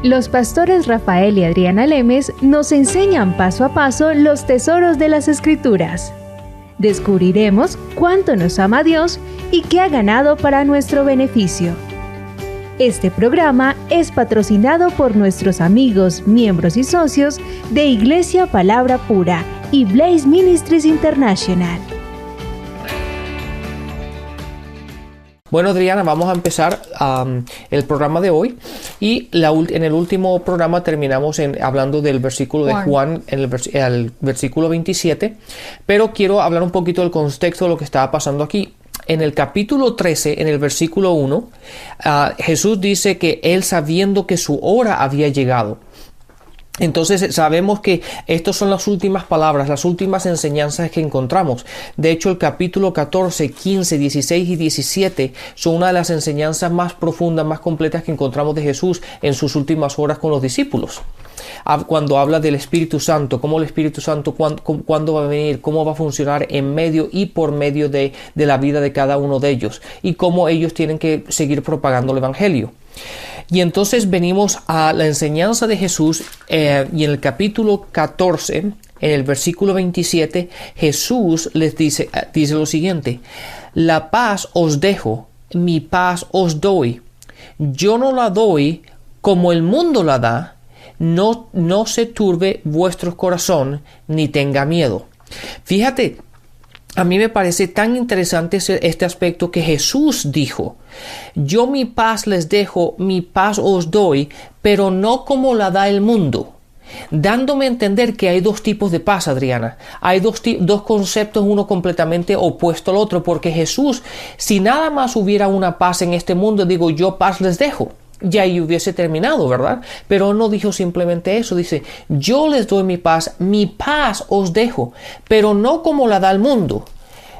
Los pastores Rafael y Adriana Lemes nos enseñan paso a paso los tesoros de las Escrituras. Descubriremos cuánto nos ama Dios y qué ha ganado para nuestro beneficio. Este programa es patrocinado por nuestros amigos, miembros y socios de Iglesia Palabra Pura y Blaze Ministries International. Bueno, Adriana, vamos a empezar el programa de hoy y en el último programa terminamos hablando del versículo de Juan, en el versículo 27, pero quiero hablar un poquito del contexto de lo que estaba pasando aquí. En el capítulo 13, en el versículo 1, Jesús dice que él, sabiendo que su hora había llegado. Entonces sabemos que estas son las últimas palabras, las últimas enseñanzas que encontramos. De hecho, el capítulo 14, 15, 16 y 17 son una de las enseñanzas más profundas, más completas que encontramos de Jesús en sus últimas horas con los discípulos. Cuando habla del Espíritu Santo, cómo el Espíritu Santo, cuándo va a venir, cómo va a funcionar en medio y por medio de la vida de cada uno de ellos y cómo ellos tienen que seguir propagando el Evangelio. Y entonces venimos a la enseñanza de Jesús y en el capítulo 14, en el versículo 27, Jesús les dice lo siguiente: la paz os dejo, mi paz os doy. Yo no la doy como el mundo la da, no se turbe vuestro corazón ni tenga miedo. Fíjate, a mí me parece tan interesante este aspecto que Jesús dijo: yo mi paz les dejo, mi paz os doy, pero no como la da el mundo. Dándome a entender que hay dos tipos de paz, Adriana. Hay dos conceptos, uno completamente opuesto al otro, porque Jesús, si nada más hubiera una paz en este mundo, digo, yo paz les dejo, ya ahí hubiese terminado, ¿verdad? Pero no dijo simplemente eso, dice, yo les doy mi paz os dejo, pero no como la da el mundo,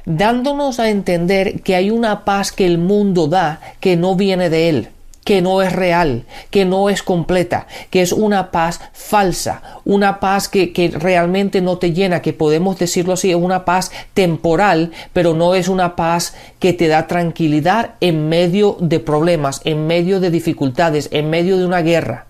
dándonos a entender que hay una paz que el mundo da que no viene de él, que no es real, que no es completa, que es una paz falsa, una paz que realmente no te llena, que podemos decirlo así, es una paz temporal, pero no es una paz que te da tranquilidad en medio de problemas, en medio de dificultades, en medio de una guerra.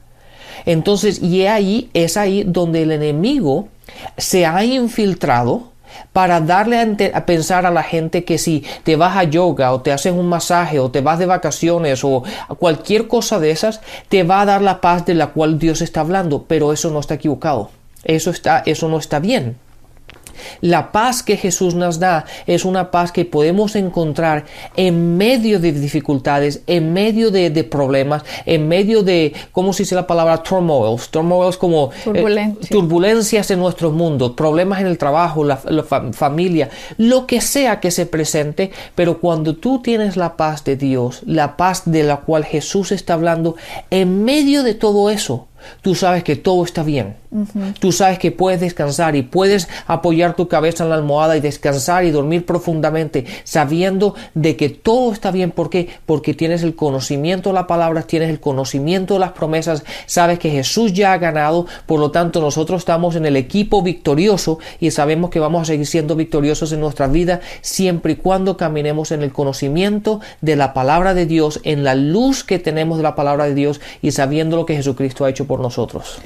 Entonces, es ahí donde el enemigo se ha infiltrado para darle a pensar a la gente que si te vas a yoga o te hacen un masaje o te vas de vacaciones o cualquier cosa de esas, te va a dar la paz de la cual Dios está hablando, pero eso no está equivocado, eso no está bien. La paz que Jesús nos da es una paz que podemos encontrar en medio de dificultades, en medio de problemas, en medio de, ¿cómo se dice la palabra? Turmoils como turbulencias en nuestro mundo, problemas en el trabajo, la familia, lo que sea que se presente, pero cuando tú tienes la paz de Dios, la paz de la cual Jesús está hablando, en medio de todo eso, tú sabes que todo está bien. Tú sabes que puedes descansar y puedes apoyar tu cabeza en la almohada y descansar y dormir profundamente sabiendo de que todo está bien. ¿Por qué? Porque tienes el conocimiento de la palabra, tienes el conocimiento de las promesas, sabes que Jesús ya ha ganado, por lo tanto nosotros estamos en el equipo victorioso y sabemos que vamos a seguir siendo victoriosos en nuestra vida siempre y cuando caminemos en el conocimiento de la palabra de Dios, en la luz que tenemos de la palabra de Dios y sabiendo lo que Jesucristo ha hecho por nosotros.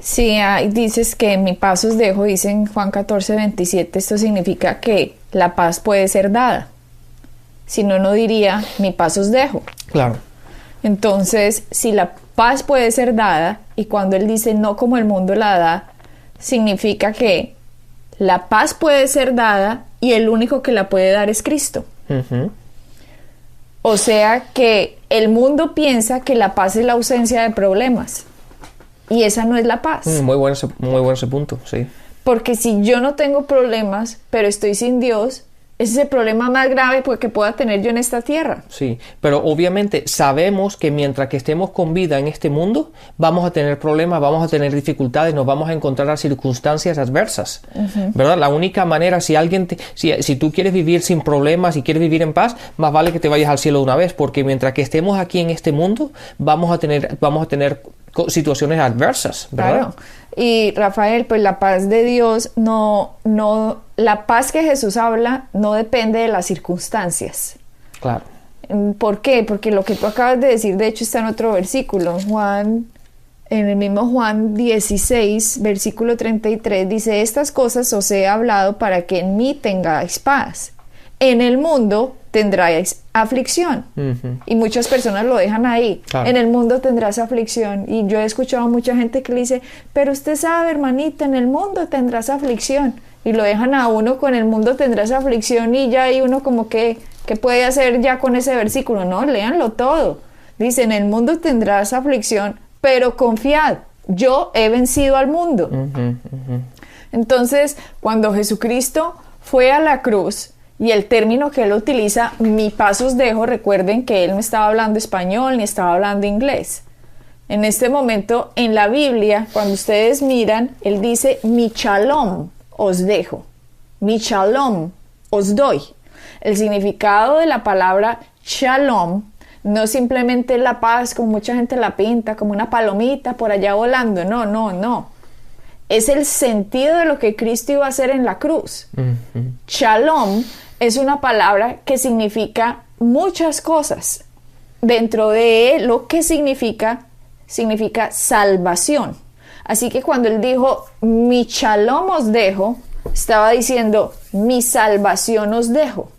Sí, dices que mi paz os dejo, dice en Juan 14, 27, esto significa que la paz puede ser dada. Si no, no diría mi paz os dejo. Claro. Entonces, si la paz puede ser dada, y cuando él dice no como el mundo la da, significa que la paz puede ser dada y el único que la puede dar es Cristo. O sea que el mundo piensa que la paz es la ausencia de problemas. Y esa no es la paz. Muy bueno ese punto, sí. Porque si yo no tengo problemas, pero estoy sin Dios, ese es el problema más grave que pueda tener yo en esta tierra. Sí, pero obviamente sabemos que mientras que estemos con vida en este mundo, vamos a tener problemas, vamos a tener dificultades, nos vamos a encontrar a circunstancias adversas, ¿verdad? La única manera, si tú quieres vivir sin problemas y quieres vivir en paz, más vale que te vayas al cielo de una vez, porque mientras que estemos aquí en este mundo, vamos a tener situaciones adversas, ¿verdad? Claro. Y Rafael, pues la paz de Dios la paz que Jesús habla no depende de las circunstancias. Claro. ¿Por qué? Porque lo que tú acabas de decir, de hecho, está en otro versículo, en Juan en el mismo Juan 16, versículo 33, dice: estas cosas os he hablado para que en mí tengáis paz. En el mundo tendráis aflicción. Y muchas personas lo dejan ahí. Claro. En el mundo tendrás aflicción. Y yo he escuchado a mucha gente que le dice: pero usted sabe, hermanita, en el mundo tendrás aflicción. Y lo dejan a uno con el mundo tendrás aflicción, y ya hay uno como que, ¿qué puede hacer ya con ese versículo? No, léanlo todo. Dice: en el mundo tendrás aflicción, pero confiad, yo he vencido al mundo. Entonces, cuando Jesucristo fue a la cruz, y el término que él utiliza, mi paz os dejo, recuerden que él no estaba hablando español ni estaba hablando inglés. En este momento, en la Biblia, cuando ustedes miran, él dice: mi shalom os dejo, mi shalom os doy. El significado de la palabra shalom no simplemente la paz, como mucha gente la pinta, como una palomita por allá volando. No. Es el sentido de lo que Cristo iba a hacer en la cruz. Shalom es una palabra que significa muchas cosas. Dentro de lo que significa salvación. Así que cuando él dijo: mi shalom os dejo, estaba diciendo: mi salvación os dejo.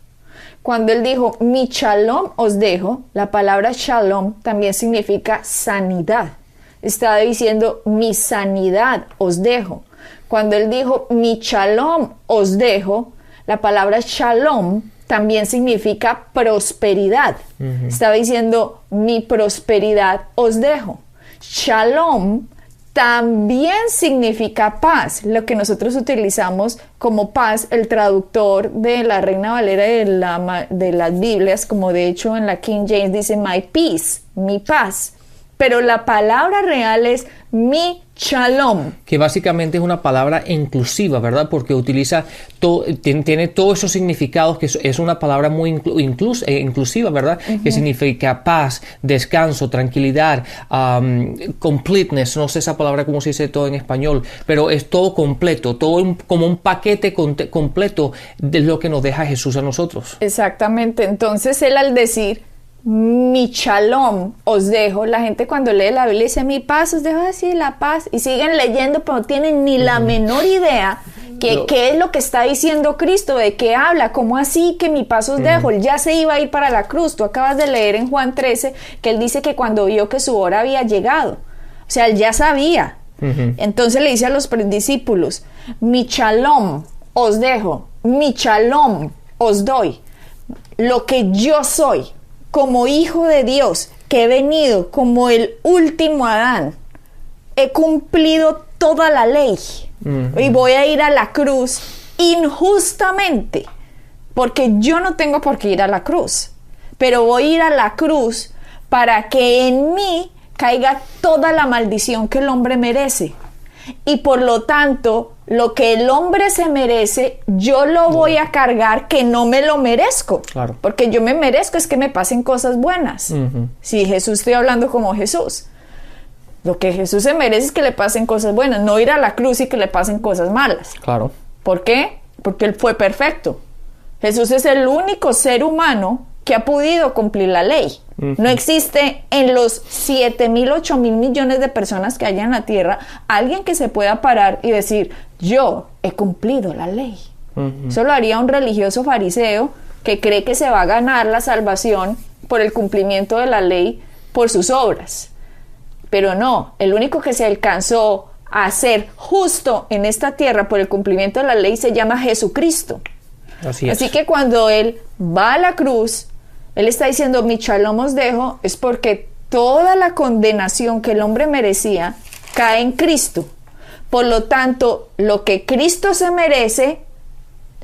Cuando él dijo: mi shalom os dejo, la palabra shalom también significa sanidad. Estaba diciendo: mi sanidad os dejo. Cuando él dijo: mi shalom os dejo, la palabra shalom también significa prosperidad. Estaba diciendo: mi prosperidad os dejo. Shalom también significa paz, lo que nosotros utilizamos como paz, el traductor de la Reina Valera de las Biblias, como de hecho en la King James dice my peace, mi paz. Pero la palabra real es mi shalom. Que básicamente es una palabra inclusiva, ¿verdad? Porque utiliza tiene todos esos significados, que es una palabra muy inclusiva, ¿verdad? Que significa paz, descanso, tranquilidad, completeness, no sé esa palabra cómo se dice todo en español, pero es todo completo, todo como un paquete completo de lo que nos deja Jesús a nosotros. Exactamente. Entonces él, al decir mi shalom os dejo, la gente cuando lee la Biblia dice: mi paz os dejo, así la paz, y siguen leyendo, pero no tienen ni la menor idea qué es lo que está diciendo Cristo, de qué habla, cómo así que mi paz os dejo. Él ya se iba a ir para la cruz. Tú acabas de leer en Juan 13 que él dice que cuando vio que su hora había llegado, o sea, él ya sabía. Entonces le dice a los discípulos: mi shalom os dejo, mi shalom os doy. Lo que yo soy como hijo de Dios, que he venido como el último Adán, he cumplido toda la ley. Y voy a ir a la cruz injustamente, porque yo no tengo por qué ir a la cruz, pero voy a ir a la cruz para que en mí caiga toda la maldición que el hombre merece. Y por lo tanto, lo que el hombre se merece, yo lo voy a cargar, que no me lo merezco. Claro. Porque yo me merezco es que me pasen cosas buenas. Si Jesús, estoy hablando como Jesús. Lo que Jesús se merece es que le pasen cosas buenas, no ir a la cruz y que le pasen cosas malas. Claro. ¿Por qué? Porque él fue perfecto. Jesús es el único ser humano que ha podido cumplir la ley. No existe en los 7,000, 8,000 millones de personas que hay en la tierra alguien que se pueda parar y decir: yo he cumplido la ley. Eso lo haría un religioso fariseo que cree que se va a ganar la salvación por el cumplimiento de la ley por sus obras. Pero no, el único que se alcanzó a ser justo en esta tierra por el cumplimiento de la ley se llama Jesucristo. Así que cuando él va a la cruz, él está diciendo: mi shalom os dejo, es porque toda la condenación que el hombre merecía cae en Cristo. Por lo tanto, lo que Cristo se merece,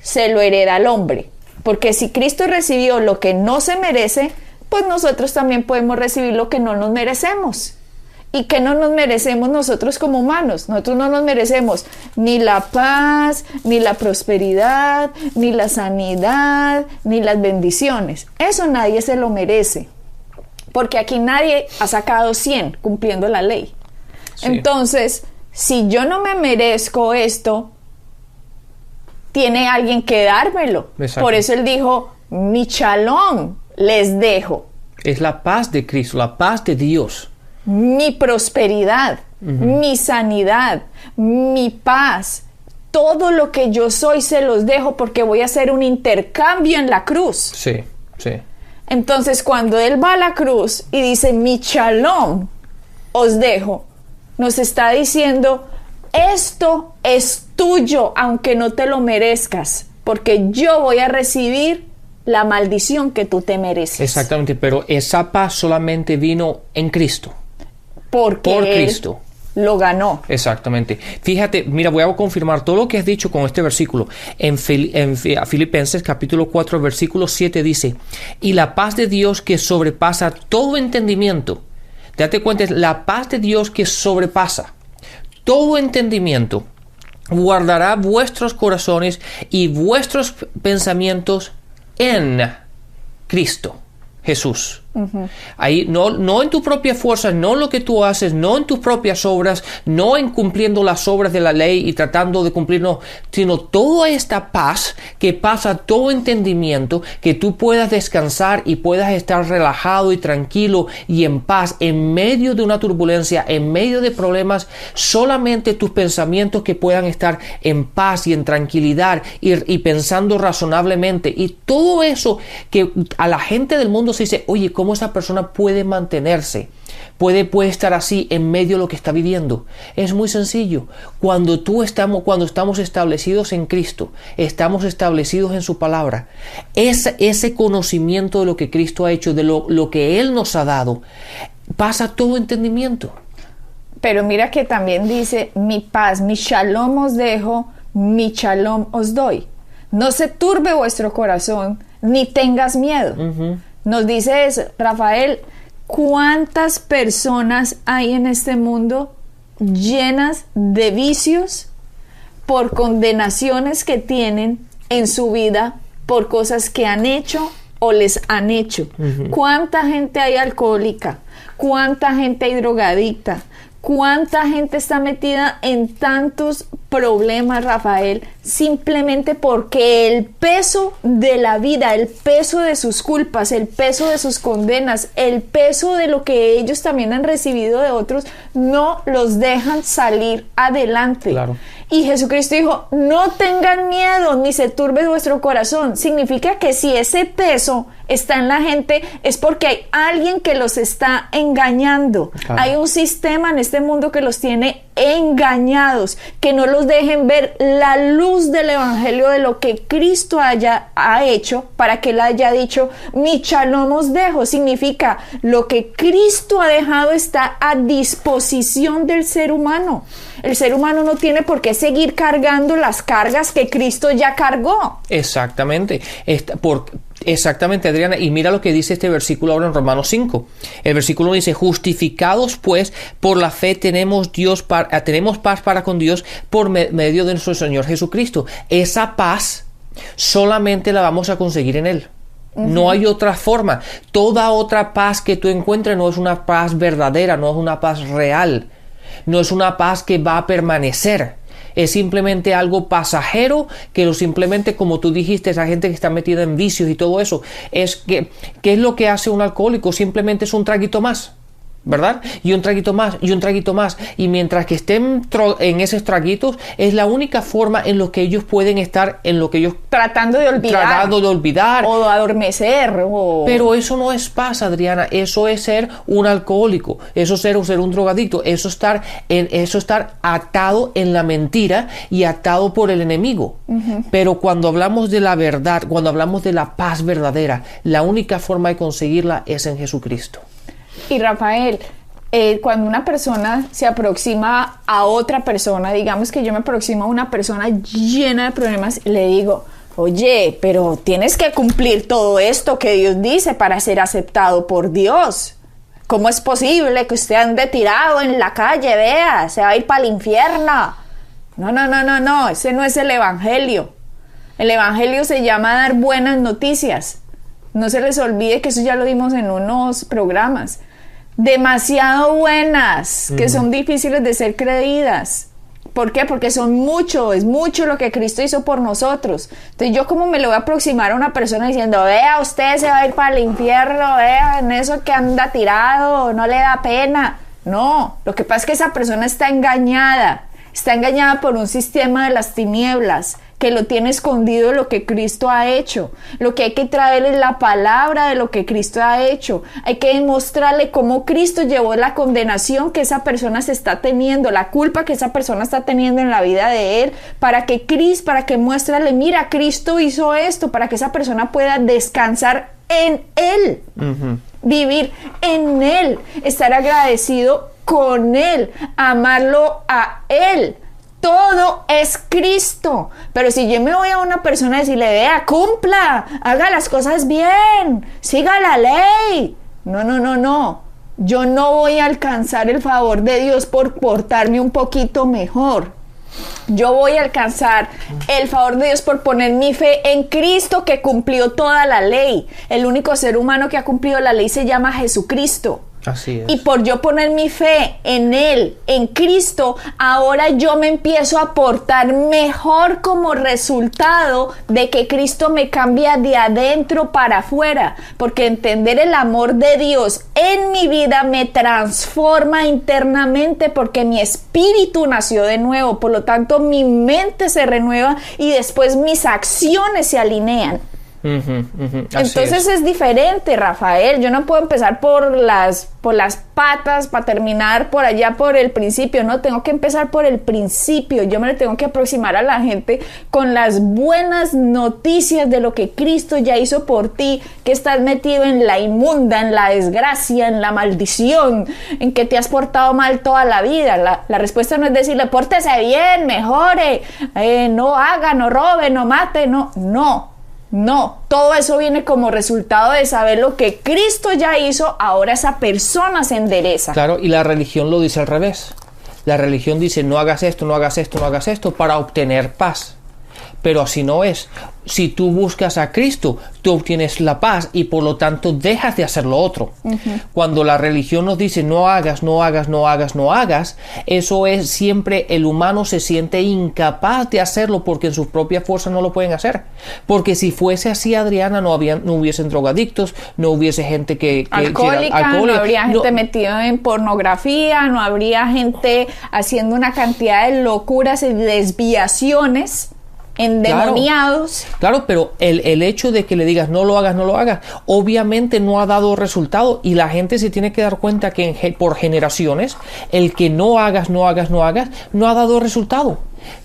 se lo hereda al hombre. Porque si Cristo recibió lo que no se merece, pues nosotros también podemos recibir lo que no nos merecemos. ¿Y qué no nos merecemos nosotros como humanos? Nosotros no nos merecemos ni la paz, ni la prosperidad, ni la sanidad, ni las bendiciones. Eso nadie se lo merece. Porque aquí nadie ha sacado 100 cumpliendo la ley. Sí. Entonces, si yo no me merezco esto, tiene alguien que dármelo. Exacto. Por eso él dijo: mi shalom les dejo. Es la paz de Cristo, la paz de Dios. mi prosperidad, mi sanidad, mi paz, todo lo que yo soy se los dejo porque voy a hacer un intercambio en la cruz. Sí, sí. Entonces, cuando Él va a la cruz y dice, mi shalom os dejo, nos está diciendo, esto es tuyo, aunque no te lo merezcas, porque yo voy a recibir la maldición que tú te mereces. Exactamente, pero esa paz solamente vino en Cristo. Porque por Él Cristo lo ganó. Exactamente. Fíjate, mira, voy a confirmar todo lo que has dicho con este versículo. En Filipenses capítulo 4, versículo 7 dice, y la paz de Dios que sobrepasa todo entendimiento. Date cuenta, es la paz de Dios que sobrepasa todo entendimiento. Guardará vuestros corazones y vuestros pensamientos en Cristo Jesús. Ahí no en tu propia fuerza, no en lo que tú haces, no en tus propias obras, no en cumpliendo las obras de la ley y tratando de cumplir, no, sino toda esta paz que pasa todo entendimiento, que tú puedas descansar y puedas estar relajado y tranquilo y en paz en medio de una turbulencia, en medio de problemas, solamente tus pensamientos que puedan estar en paz y en tranquilidad y pensando razonablemente, y todo eso que a la gente del mundo se dice, oye, ¿cómo esa persona puede mantenerse? Puede estar así en medio de lo que está viviendo. Es muy sencillo. Cuando estamos establecidos en Cristo, estamos establecidos en su palabra, ese conocimiento de lo que Cristo ha hecho, de lo que Él nos ha dado, pasa todo entendimiento. Pero mira que también dice, mi paz, mi shalom os dejo, mi shalom os doy. No se turbe vuestro corazón, ni tengas miedo. Nos dice eso, Rafael, ¿cuántas personas hay en este mundo llenas de vicios por condenaciones que tienen en su vida por cosas que han hecho o les han hecho? ¿Cuánta gente hay alcohólica? ¿Cuánta gente hay drogadicta? ¿Cuánta gente está metida en tantos problemas, Rafael? Simplemente porque el peso de la vida, el peso de sus culpas, el peso de sus condenas, el peso de lo que ellos también han recibido de otros, no los dejan salir adelante. Claro. Y Jesucristo dijo, no tengan miedo, ni se turbe vuestro corazón. Significa que si ese peso está en la gente, es porque hay alguien que los está engañando. Claro. Hay un sistema en este mundo que los tiene engañados, que no los dejen ver la luz del evangelio de lo que Cristo ha hecho, para que Él haya dicho, mi shalom os dejo. Significa, lo que Cristo ha dejado está a disposición del ser humano. El ser humano no tiene por qué seguir cargando las cargas que Cristo ya cargó. Exactamente. Exactamente, Adriana. Y mira lo que dice este versículo ahora en Romanos 5. El versículo dice, justificados pues por la fe tenemos paz para con Dios por medio de nuestro Señor Jesucristo. Esa paz solamente la vamos a conseguir en Él. No hay otra forma. Toda otra paz que tú encuentres no es una paz verdadera, no es una paz real. No es una paz que va a permanecer. Es simplemente algo pasajero que simplemente, como tú dijiste, esa gente que está metida en vicios y todo eso, ¿qué es lo que hace un alcohólico? Simplemente es un traguito más, ¿verdad? Y un traguito más, y un traguito más. Y mientras que estén en esos traguitos, es la única forma en lo que ellos pueden estar, en lo que ellos tratando de olvidar o adormecer. Pero eso no es paz, Adriana. Eso es ser un alcohólico, eso es ser un drogadicto, eso estar atado en la mentira y atado por el enemigo. Pero cuando hablamos de la verdad, cuando hablamos de la paz verdadera, la única forma de conseguirla es en Jesucristo. Y Rafael, cuando una persona se aproxima a otra persona, digamos que yo me aproximo a una persona llena de problemas, le digo, oye, pero tienes que cumplir todo esto que Dios dice para ser aceptado por Dios. ¿Cómo es posible que usted ande tirado en la calle, vea, se va a ir para el infierno? No, ese no es el evangelio. El evangelio se llama dar buenas noticias. No se les olvide que eso ya lo dimos en unos programas. Demasiado buenas, que son difíciles de ser creídas. ¿Por qué? Porque es mucho lo que Cristo hizo por nosotros. Entonces, yo como me le voy a aproximar a una persona diciendo, vea, usted se va a ir para el infierno, vea, en eso que anda tirado, no le da pena. No, lo que pasa es que esa persona está engañada por un sistema de las tinieblas que lo tiene escondido de lo que Cristo ha hecho. Lo que hay que traer es la palabra de lo que Cristo ha hecho. Hay que demostrarle cómo Cristo llevó la condenación que esa persona se está teniendo, la culpa que esa persona está teniendo en la vida de él, para que muéstrale, mira, Cristo hizo esto, para que esa persona pueda descansar en él, vivir en él, estar agradecido con él, amarlo a él. Todo es Cristo. Pero si yo me voy a una persona y decirle, vea, cumpla, haga las cosas bien, siga la ley. No. Yo no voy a alcanzar el favor de Dios por portarme un poquito mejor. Yo voy a alcanzar el favor de Dios por poner mi fe en Cristo, que cumplió toda la ley. El único ser humano que ha cumplido la ley se llama Jesucristo. Así es. Y por yo poner mi fe en Él, en Cristo, ahora yo me empiezo a portar mejor como resultado de que Cristo me cambia de adentro para afuera. Porque entender el amor de Dios en mi vida me transforma internamente, porque mi espíritu nació de nuevo. Por lo tanto, mi mente se renueva y después mis acciones se alinean. Entonces es diferente, Rafael. Yo no puedo empezar por las patas para terminar por allá por el principio. No, tengo que empezar por el principio. Yo me le tengo que aproximar a la gente con las buenas noticias de lo que Cristo ya hizo por ti, que estás metido en la inmunda, en la desgracia, en la maldición, en que te has portado mal toda la vida. La respuesta no es decirle, pórtese bien, mejore, no haga, no robe, no mate, no, todo eso viene como resultado de saber lo que Cristo ya hizo. Ahora esa persona se endereza. Claro, y la religión lo dice al revés. La religión dice, no hagas esto, no hagas esto, no hagas esto, para obtener paz. Pero así no es. Si tú buscas a Cristo, tú obtienes la paz y por lo tanto dejas de hacer lo otro. Cuando la religión nos dice no hagas, no hagas, no hagas, no hagas, eso es siempre el humano se siente incapaz de hacerlo porque en sus propias fuerzas no lo pueden hacer. Porque si fuese así, Adriana, no hubiesen drogadictos, no hubiese gente que alcohólica, no habría gente metida en pornografía, no habría gente haciendo una cantidad de locuras y desviaciones, endemoniados. Claro, pero el hecho de que le digas no lo hagas, obviamente no ha dado resultado, y la gente se tiene que dar cuenta que por generaciones el que no hagas no ha dado resultado.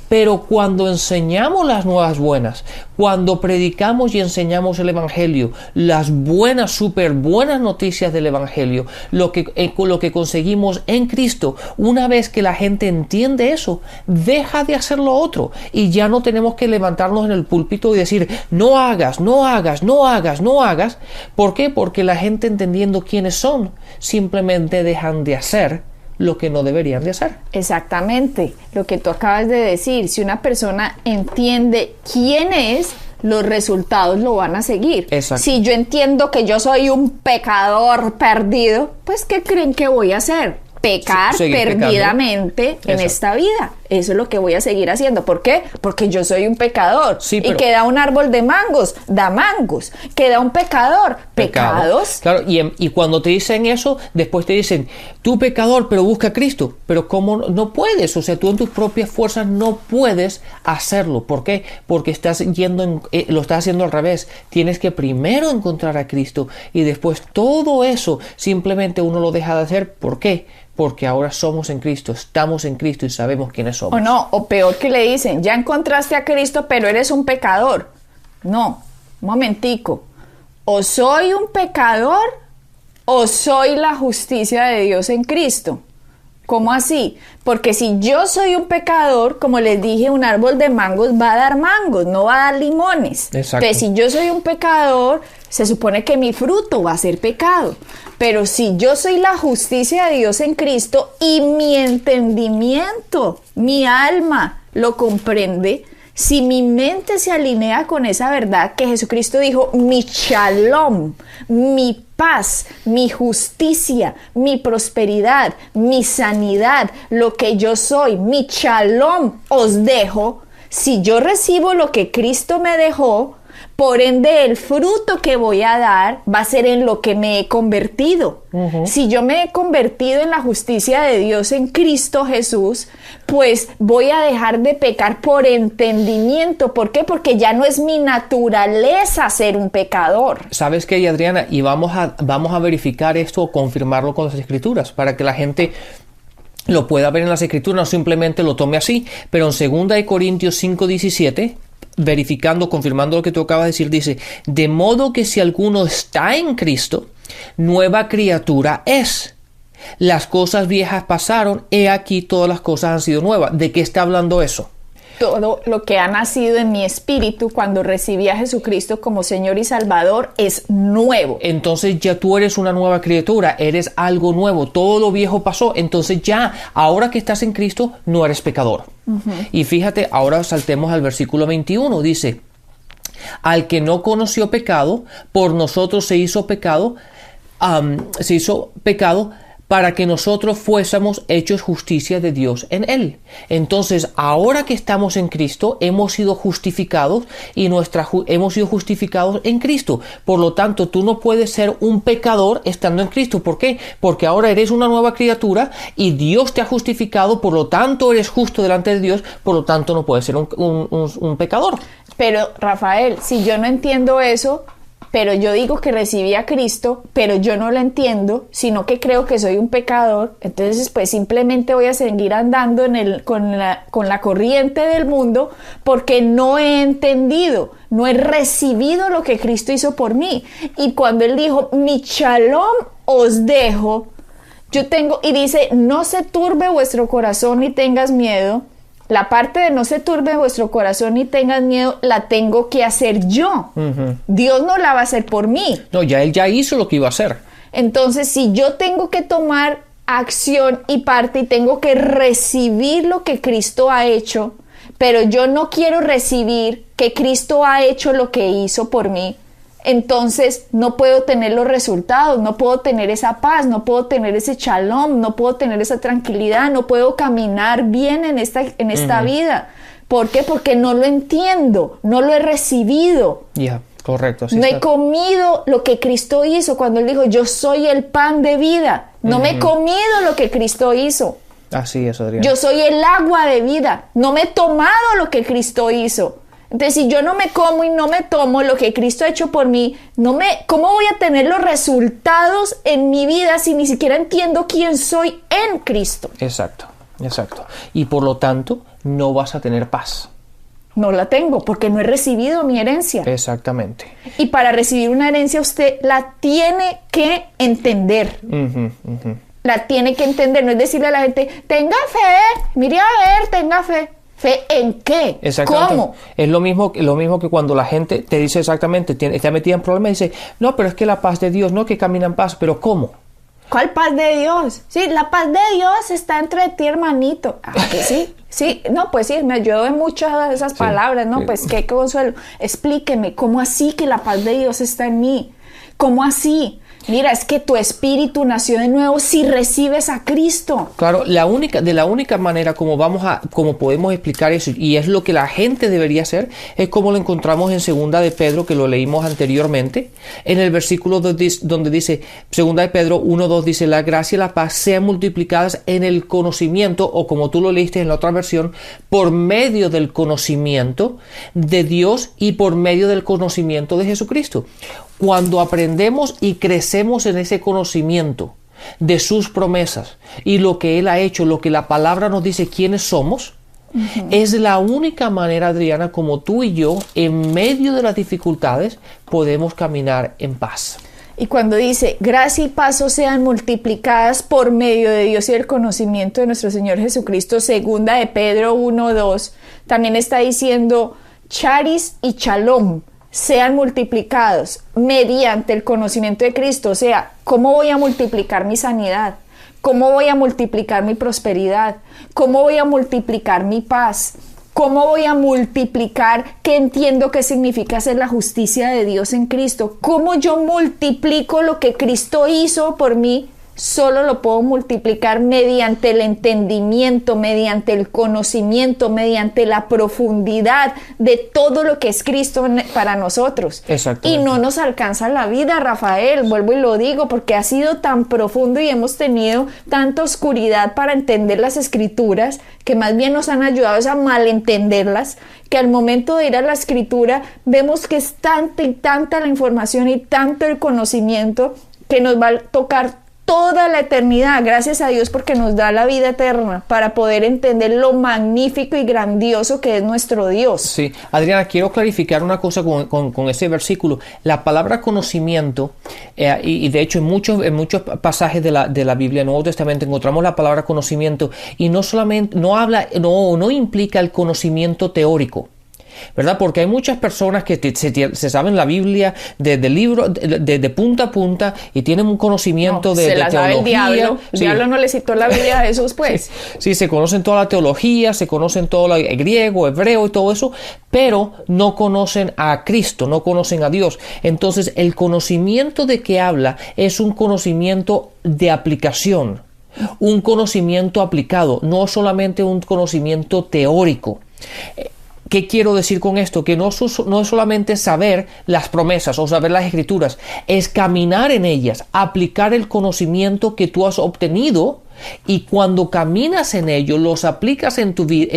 Pero cuando enseñamos las nuevas buenas, cuando predicamos y enseñamos el Evangelio, las buenas, súper buenas noticias del Evangelio, lo que conseguimos en Cristo, una vez que la gente entiende eso, deja de hacer lo otro, y ya no tenemos que levantarnos en el púlpito y decir no hagas. ¿Por qué? Porque la gente, entendiendo quiénes son, simplemente dejan de hacer lo que no deberían de hacer. Exactamente, lo que tú acabas de decir. Si una persona entiende quién es, los resultados lo van a seguir. Exacto. Si yo entiendo que yo soy un pecador perdido, pues ¿qué creen que voy a hacer? Pecar perdidamente en esta vida. Eso es lo que voy a seguir haciendo. ¿Por qué? Porque yo soy un pecador. Sí, y que da un árbol de mangos, da mangos. Que da un pecador, pecados. Claro, y cuando te dicen eso, después te dicen, tú pecador, pero busca a Cristo. Pero ¿cómo no puedes? O sea, tú en tus propias fuerzas no puedes hacerlo. ¿Por qué? Porque lo estás haciendo al revés. Tienes que primero encontrar a Cristo y después todo eso simplemente uno lo deja de hacer. ¿Por qué? Porque ahora somos en Cristo, estamos en Cristo y sabemos quiénes somos. O no, o peor que le dicen, ya encontraste a Cristo, pero eres un pecador. No, un momentico. O soy un pecador o soy la justicia de Dios en Cristo. ¿Cómo así? Porque si yo soy un pecador, como les dije, un árbol de mangos va a dar mangos, no va a dar limones. Exacto. Entonces, si yo soy un pecador, se supone que mi fruto va a ser pecado. Pero si yo soy la justicia de Dios en Cristo y mi entendimiento, mi alma lo comprende, si mi mente se alinea con esa verdad que Jesucristo dijo, mi shalom, mi paz, mi justicia, mi prosperidad, mi sanidad, lo que yo soy, mi shalom os dejo. Si yo recibo lo que Cristo me dejó, Por ende, el fruto que voy a dar va a ser en lo que me he convertido. Si yo me he convertido en la justicia de Dios en Cristo Jesús, pues voy a dejar de pecar por entendimiento. ¿Por qué? Porque ya no es mi naturaleza ser un pecador. ¿Sabes qué, Adriana? Y vamos a verificar esto o confirmarlo con las Escrituras para que la gente lo pueda ver en las Escrituras, no simplemente lo tome así. Pero en 2 Corintios 5:17, verificando, confirmando lo que tú acabas de decir, dice: de modo que si alguno está en Cristo, nueva criatura es. Las cosas viejas pasaron, he aquí todas las cosas han sido nuevas. ¿De qué está hablando eso? Todo lo que ha nacido en mi espíritu cuando recibí a Jesucristo como Señor y Salvador es nuevo. Entonces ya tú eres una nueva criatura, eres algo nuevo, todo lo viejo pasó, entonces ya, ahora que estás en Cristo, no eres pecador. Y fíjate, ahora saltemos al versículo 21, dice: al que no conoció pecado, por nosotros se hizo pecado para que nosotros fuésemos hechos justicia de Dios en Él. Entonces, ahora que estamos en Cristo, hemos sido justificados y hemos sido justificados en Cristo. Por lo tanto, tú no puedes ser un pecador estando en Cristo. ¿Por qué? Porque ahora eres una nueva criatura y Dios te ha justificado, por lo tanto eres justo delante de Dios, por lo tanto no puedes ser un pecador. Pero, Rafael, si yo no entiendo eso, pero yo digo que recibí a Cristo, pero yo no lo entiendo, sino que creo que soy un pecador, entonces pues simplemente voy a seguir andando con la corriente del mundo, porque no he entendido, no he recibido lo que Cristo hizo por mí. Y cuando Él dijo, mi shalom os dejo, y dice, no se turbe vuestro corazón ni tengas miedo. La parte de no se turbe vuestro corazón ni tengas miedo, la tengo que hacer yo. Dios no la va a hacer por mí. No, ya Él ya hizo lo que iba a hacer. Entonces, si yo tengo que tomar acción y parte y tengo que recibir lo que Cristo ha hecho, pero yo no quiero recibir que Cristo ha hecho lo que hizo por mí, entonces no puedo tener los resultados, no puedo tener esa paz, no puedo tener ese shalom, no puedo tener esa tranquilidad, no puedo caminar bien en esta vida. ¿Por qué? Porque no lo entiendo, no lo he recibido. Correcto. No he comido lo que Cristo hizo cuando Él dijo, yo soy el pan de vida. No me he comido lo que Cristo hizo. Así es, Adriana. Yo soy el agua de vida. No me he tomado lo que Cristo hizo. Entonces, si yo no me como y no me tomo lo que Cristo ha hecho por mí, ¿cómo voy a tener los resultados en mi vida si ni siquiera entiendo quién soy en Cristo? Exacto. Y por lo tanto, no vas a tener paz. No la tengo porque no he recibido mi herencia. Exactamente. Y para recibir una herencia usted la tiene que entender. La tiene que entender. No es decirle a la gente, tenga fe, mire a ver, tenga fe. ¿Fe en qué? ¿Cómo? Es lo mismo que cuando la gente te dice exactamente, está metida en problemas y dice, no, pero es que la paz de Dios, no, que camina en paz, pero ¿cómo? ¿Cuál paz de Dios? Sí, la paz de Dios está entre ti, hermanito. ¿Que sí? Sí, no, pues sí, me ayudó en muchas de esas palabras, ¿no? Pues qué consuelo. Explíqueme, ¿cómo así que la paz de Dios está en mí? ¿Cómo así? Mira, es que tu espíritu nació de nuevo si recibes a Cristo. Claro, la única manera como podemos explicar eso, y es lo que la gente debería hacer, es como lo encontramos en 2 de Pedro, que lo leímos anteriormente, en el versículo donde dice, 2 de Pedro 1:2 dice, la gracia y la paz sean multiplicadas en el conocimiento, o como tú lo leíste en la otra versión, por medio del conocimiento de Dios y por medio del conocimiento de Jesucristo. Cuando aprendemos y crecemos en ese conocimiento de sus promesas y lo que Él ha hecho, lo que la palabra nos dice quiénes somos, es la única manera, Adriana, como tú y yo, en medio de las dificultades, podemos caminar en paz. Y cuando dice, gracia y paz sean multiplicadas por medio de Dios y el conocimiento de nuestro Señor Jesucristo, 2 de Pedro 1:2, también está diciendo, charis y shalom sean multiplicados mediante el conocimiento de Cristo. O sea, ¿cómo voy a multiplicar mi sanidad? ¿Cómo voy a multiplicar mi prosperidad? ¿Cómo voy a multiplicar mi paz? ¿Cómo voy a multiplicar qué entiendo que significa ser la justicia de Dios en Cristo? ¿Cómo yo multiplico lo que Cristo hizo por mí solo lo puedo multiplicar mediante el entendimiento, mediante el conocimiento, mediante la profundidad de todo lo que es Cristo para nosotros. Y no nos alcanza la vida, Rafael, vuelvo y lo digo, porque ha sido tan profundo y hemos tenido tanta oscuridad para entender las Escrituras, que más bien nos han ayudado a malentenderlas, que al momento de ir a la Escritura vemos que es tanta y tanta la información y tanto el conocimiento que nos va a tocar toda la eternidad. Gracias a Dios porque nos da la vida eterna para poder entender lo magnífico y grandioso que es nuestro Dios. Sí, Adriana, quiero clarificar una cosa con ese versículo. La palabra conocimiento, y de hecho en muchos pasajes de la Biblia, en el Nuevo Testamento, encontramos la palabra conocimiento, y no solamente, no implica el conocimiento teórico, ¿verdad? Porque hay muchas personas que se saben la Biblia de libro de punta a punta y tienen un conocimiento de teología. Sabe el diablo. El diablo no le citó la Biblia a Jesús, pues. Sí, se conocen toda la teología, se conocen todo el griego, hebreo y todo eso, pero no conocen a Cristo, no conocen a Dios. Entonces, el conocimiento de que habla es un conocimiento de aplicación, un conocimiento aplicado, no solamente un conocimiento teórico. ¿Qué quiero decir con esto? Que no es solamente saber las promesas o saber las Escrituras, es caminar en ellas, aplicar el conocimiento que tú has obtenido, y cuando caminas en ello, los aplicas en tu día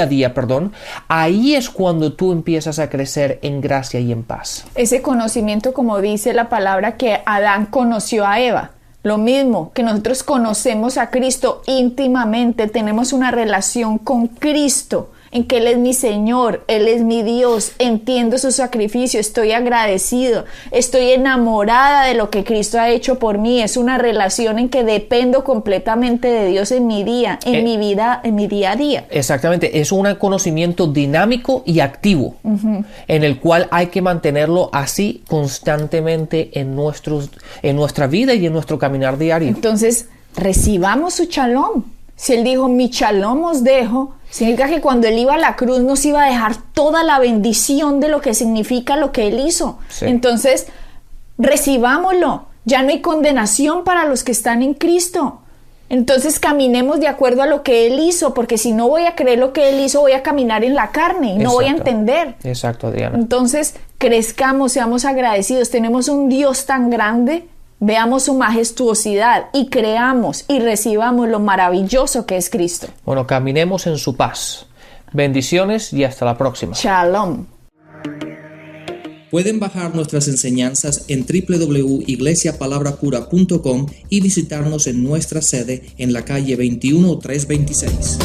a día, ahí es cuando tú empiezas a crecer en gracia y en paz. Ese conocimiento, como dice la palabra, que Adán conoció a Eva. Lo mismo que nosotros conocemos a Cristo íntimamente, tenemos una relación con Cristo, en que Él es mi Señor, Él es mi Dios, entiendo su sacrificio, estoy agradecido, estoy enamorada de lo que Cristo ha hecho por mí. Es una relación en que dependo completamente de Dios en mi día, mi vida, en mi día a día. Exactamente, es un conocimiento dinámico y activo, en el cual hay que mantenerlo así constantemente en nuestra vida y en nuestro caminar diario. Entonces, recibamos su shalom. Si Él dijo, mi shalom os dejo, significa que cuando Él iba a la cruz nos iba a dejar toda la bendición de lo que significa lo que Él hizo. Sí. Entonces, recibámoslo. Ya no hay condenación para los que están en Cristo. Entonces, caminemos de acuerdo a lo que Él hizo, porque si no voy a creer lo que Él hizo, voy a caminar en la carne y no voy a entender. Exacto, Adriana. Entonces, crezcamos, seamos agradecidos. Tenemos un Dios tan grande. Veamos su majestuosidad y creamos y recibamos lo maravilloso que es Cristo. Bueno, caminemos en su paz. Bendiciones y hasta la próxima. Shalom. Pueden bajar nuestras enseñanzas en www.iglesiapalabracura.com y visitarnos en nuestra sede en la calle 21326.